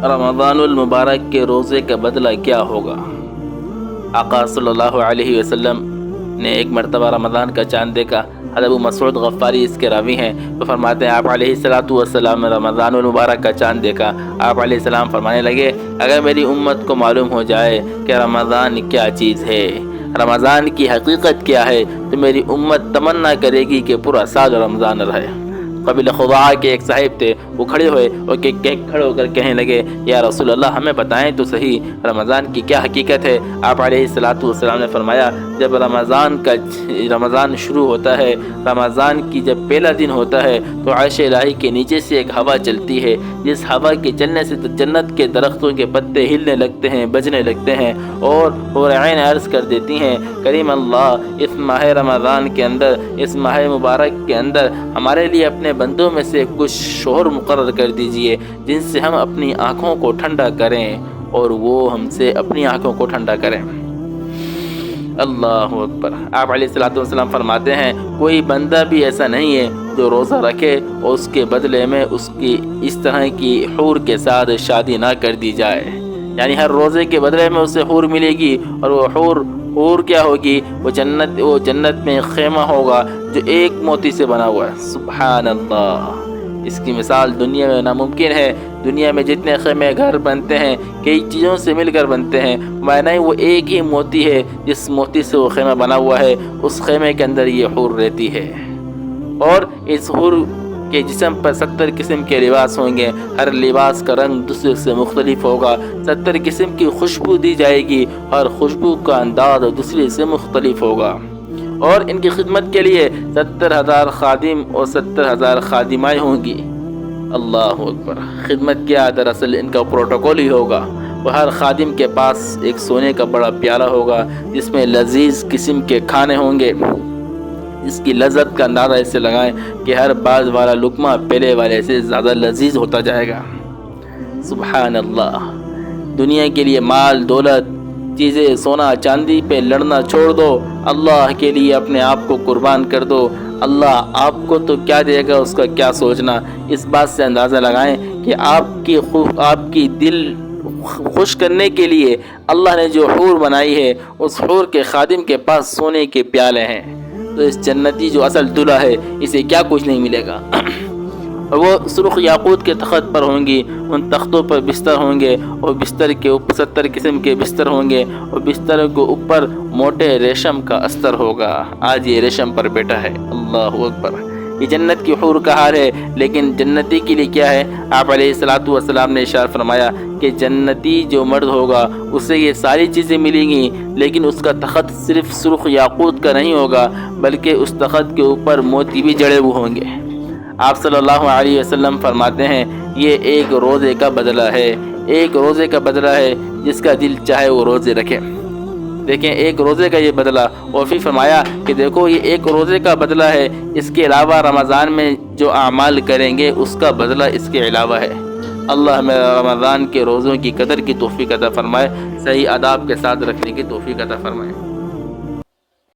رمضان المبارک کے روزے کا بدلہ کیا ہوگا؟ آقا صلی اللہ علیہ وسلم نے ایک مرتبہ رمضان کا چاند دیکھا۔ حضرت ابو مسعود غفاری اس کے راوی ہیں، تو فرماتے ہیں آپ علیہ السلام نے رمضان المبارک کا چاند دیکھا۔ آپ علیہ السلام فرمانے لگے، اگر میری امت کو معلوم ہو جائے کہ رمضان کیا چیز ہے، رمضان کی حقیقت کیا ہے، تو میری امت تمنا کرے گی کہ پورا سال رمضان رہے۔ قبیلہ خضاع کے ایک صاحب تھے، وہ کھڑے ہوئے اور کھڑے ہو کر کہنے لگے، یا رسول اللہ ہمیں بتائیں تو صحیح رمضان کی کیا حقیقت ہے۔ آپ علیہ السلام نے فرمایا، جب رمضان شروع ہوتا ہے، رمضان کی جب پہلا دن ہوتا ہے تو عرش الہی کے نیچے سے ایک ہوا چلتی ہے، جس ہوا کے چلنے سے جنت کے درختوں کے پتے ہلنے لگتے ہیں، بجنے لگتے ہیں، اور حور عین عرض کر دیتی ہیں، کریم اللہ اس ماہ رمضان کے اندر، اس ماہ مبارک کے اندر ہمارے لیے اپنے بندوں میں سے کچھ شوہر مقرر کر دیجئے جن سے ہم اپنی آنکھوں کو ٹھنڈا کریں اور وہ ہم سے اپنی آنکھوں کو ٹھنڈا کریں۔ اللہ اکبر۔ آپ علیہ السلام فرماتے ہیں، کوئی بندہ بھی ایسا نہیں ہے جو روزہ رکھے اور اس کے بدلے میں اس کی اس طرح کی حور کے ساتھ شادی نہ کر دی جائے، یعنی ہر روزے کے بدلے میں اسے حور ملے گی، اور وہ حور کیا ہوگی؟ وہ جنت میں ایک خیمہ ہوگا جو ایک موتی سے بنا ہوا ہے۔ سبحان اللہ، اس کی مثال دنیا میں ناممکن ہے۔ دنیا میں جتنے خیمے گھر بنتے ہیں کئی چیزوں سے مل کر بنتے ہیں، معنی وہ ایک ہی موتی ہے، جس موتی سے وہ خیمہ بنا ہوا ہے، اس خیمے کے اندر یہ حور رہتی ہے، اور اس حور کے جسم پر 70 قسم کے لباس ہوں گے، ہر لباس کا رنگ دوسرے سے مختلف ہوگا، 70 قسم کی خوشبو دی جائے گی، ہر خوشبو کا انداز دوسرے سے مختلف ہوگا، اور ان کی خدمت کے لیے 70,000 خادم اور 70,000 خادمائیں ہوں گی۔ اللہ اکبر۔ خدمت کیا؟ دراصل ان کا پروٹوکول ہی ہوگا۔ وہ ہر خادم کے پاس ایک سونے کا بڑا پیالہ ہوگا جس میں لذیذ قسم کے کھانے ہوں گے، اس کی لذت کا اندازہ اس سے لگائیں کہ ہر بعض والا لقمہ پہلے والے سے زیادہ لذیذ ہوتا جائے گا۔ سبحان اللہ۔ دنیا کے لیے مال دولت چیزیں سونا چاندی پہ لڑنا چھوڑ دو، اللہ کے لیے اپنے آپ کو قربان کر دو، اللہ آپ کو تو کیا دے گا اس کا کیا سوچنا۔ اس بات سے اندازہ لگائیں کہ آپ کی دل خوش کرنے کے لیے اللہ نے جو حور بنائی ہے، اس حور کے خادم کے پاس سونے کے پیالے ہیں، تو اس جنتی جو اصل دلہا ہے اسے کیا کچھ نہیں ملے گا۔ اور وہ سرخ یاقوت کے تخت پر ہوں گی، ان تختوں پر بستر ہوں گے، اور بستر کے اوپر 70 قسم کے بستر ہوں گے، اور بستر کے اوپر موٹے ریشم کا استر ہوگا۔ آج یہ ریشم پر بیٹھا ہے۔ اللہ اکبر۔ یہ جنت کی حور کا حال ہے، لیکن جنتی کے لیے کیا ہے؟ آپ علیہ السلام نے ارشاد فرمایا کہ جنتی جو مرد ہوگا اسے یہ ساری چیزیں ملیں گی، لیکن اس کا تخت صرف سرخ یاقوت کا نہیں ہوگا، بلکہ اس تخت کے اوپر موتی بھی جڑے ہوئے ہوں گے۔ آپ صلی اللہ علیہ وسلم فرماتے ہیں، یہ ایک روزے کا بدلہ ہے، ایک روزے کا بدلہ ہے، جس کا دل چاہے وہ روزے رکھے۔ دیکھیں ایک روزے کا یہ بدلہ، اور پھر فرمایا کہ دیکھو یہ ایک روزے کا بدلہ ہے، اس کے علاوہ رمضان میں جو اعمال کریں گے اس کا بدلہ اس کے علاوہ ہے۔ اللہ ہمیں رمضان کے روزوں کی قدر کی توفیق عطا فرمائے، صحیح آداب کے ساتھ رکھنے کی توفیق عطا فرمائے۔